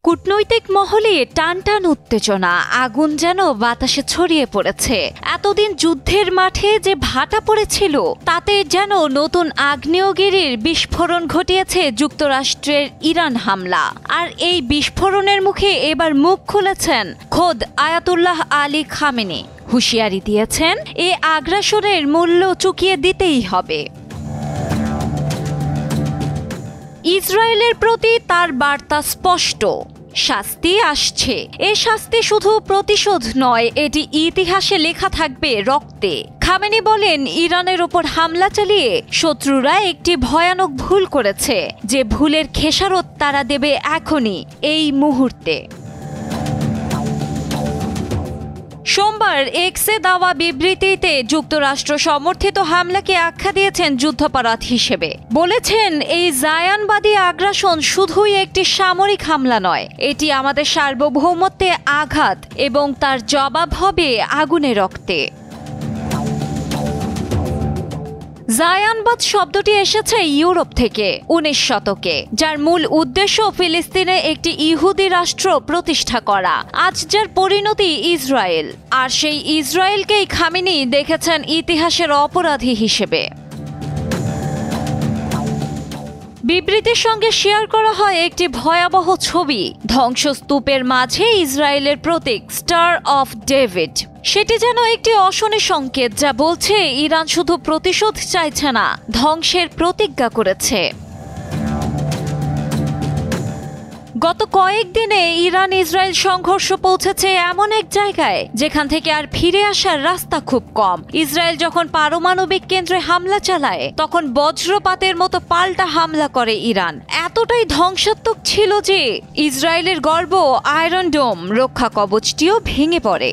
কূটনৈতিক মহলে টানটান উত্তেজনা, আগুন যেন বাতাসে ছড়িয়ে পড়েছে। এতদিন যুদ্ধের মাঠে যে ভাটা পড়েছিল তাতে যেন নতুন আগ্নেয়গিরির বিস্ফোরণ ঘটিয়েছে যুক্তরাষ্ট্রের ইরান হামলা। আর এই বিস্ফোরণের মুখে এবার মুখ খুলেছেন খোদ আয়াতুল্লাহ আলী খামেনি। হুঁশিয়ারি দিয়েছেন, এ আগ্রাসনের মূল্য চুকিয়ে দিতেই হবে। ইসরায়েলের প্রতি তার বার্তা স্পষ্ট, শাস্তি আসছে। এ শাস্তি শুধু প্রতিশোধ নয়, এটি ইতিহাসে লেখা থাকবে রক্তে। খামেনি বলেন, ইরানের ওপর হামলা চালিয়ে শত্রুরা একটি ভয়ানক ভুল করেছে, যে ভুলের খেসারত তারা দেবে এখনই, এই মুহূর্তে। সোমবার এক্সে দেওয়া বিবৃতিতে যুক্তরাষ্ট্র সমর্থিত হামলাকে আখ্যা দিয়েছেন যুদ্ধাপরাধ হিসেবে। বলেছেন, এই জায়ানবাদী আগ্রাসন শুধুই একটি সামরিক হামলা নয়, এটি আমাদের সার্বভৌমত্বে আঘাত এবং তার জবাব হবে আগুনে রক্তে। জায়ানবাদ শব্দটি এসেছে ইউরোপ থেকে 19 শতকে, যার মূল উদ্দেশ্য ফিলিস্তিনে একটি ইহুদি রাষ্ট্র প্রতিষ্ঠা করা। আজ যার পরিণতি ইসরায়েল, আর সেই ইসরায়েলকেই খামেনি দেখেছেন ইতিহাসের অপরাধী হিসেবে। বিবৃতির সঙ্গে শেয়ার করা হয় একটি ভয়াবহ ছবি, ধ্বংসস্তূপের মাঝে ইসরায়েলের প্রতীক স্টার অফ ডেভিড। সেটি যেন একটি অশনি সংকেত, যা বলছে ইরান শুধু প্রতিশোধ চাইছে না, ধ্বংসের প্রতিজ্ঞা করেছে। গত কয়েকদিনে ইরান ইসরায়েল সংঘর্ষ পৌঁছেছে এমন এক জায়গায় যেখান থেকে আর ফিরে আসার রাস্তা খুব কম। ইসরায়েল যখন পারমাণবিক কেন্দ্রে হামলা চালায়, তখন বজ্রপাতের মতো পাল্টা হামলা করে ইরান। এতটাই ধ্বংসাত্মক ছিল যে ইসরায়েলের গর্ব আয়রন ডোম রক্ষা কবচটিও ভেঙে পড়ে।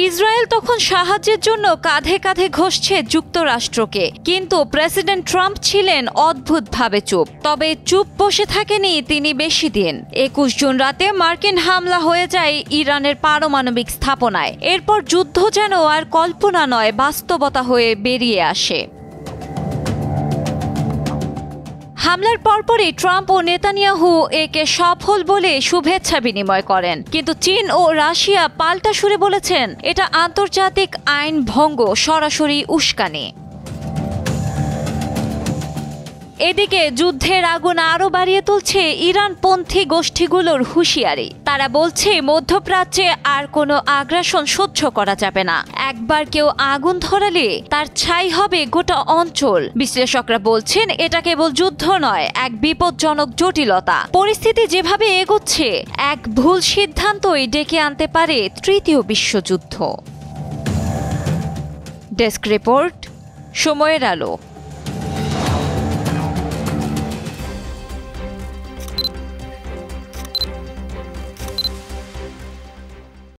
ইসরায়েল তখন সাহায্যের জন্য কাঁধে কাঁধে ঘষছে যুক্তরাষ্ট্রকে, কিন্তু প্রেসিডেন্ট ট্রাম্প ছিলেন অদ্ভুতভাবে চুপ। তবে চুপ বসে থাকেনি তিনি বেশি দিন। 21 জুন রাতে মার্কিন হামলা হয়ে যায় ইরানের পারমাণবিক স্থাপনায়। এরপর যুদ্ধ যেন আর কল্পনা নয়, বাস্তবতা হয়ে বেরিয়ে আসে। হামলার পরপরই ট্রাম্প ও নেতানিয়াহু একে সফল বলে শুভেচ্ছা বিনিময় করেন, কিন্তু চীন ও রাশিয়া পাল্টা সুরে বলেছেন, এটা আন্তর্জাতিক আইন ভঙ্গ, সরাসরি উস্কানি। এদিকে যুদ্ধের আগুন আরও বাড়িয়ে তুলছে ইরানপন্থী গোষ্ঠীগুলোর হুঁশিয়ারি। তারা বলছে, মধ্যপ্রাচ্যে আর কোনো আগ্রাসন সহ্য করা যাবে না। একবার কেউ আগুন ধরালে তার ছাই হবে গোটা অঞ্চল। বিশ্লেষকরা বলছেন, এটা কেবল যুদ্ধ নয়, এক বিপজ্জনক জটিলতা। পরিস্থিতি যেভাবে এগোচ্ছে, এক ভুল সিদ্ধান্তই ডেকে আনতে পারে তৃতীয় বিশ্বযুদ্ধ। ডেস্ক রিপোর্ট, সময়ের আলো।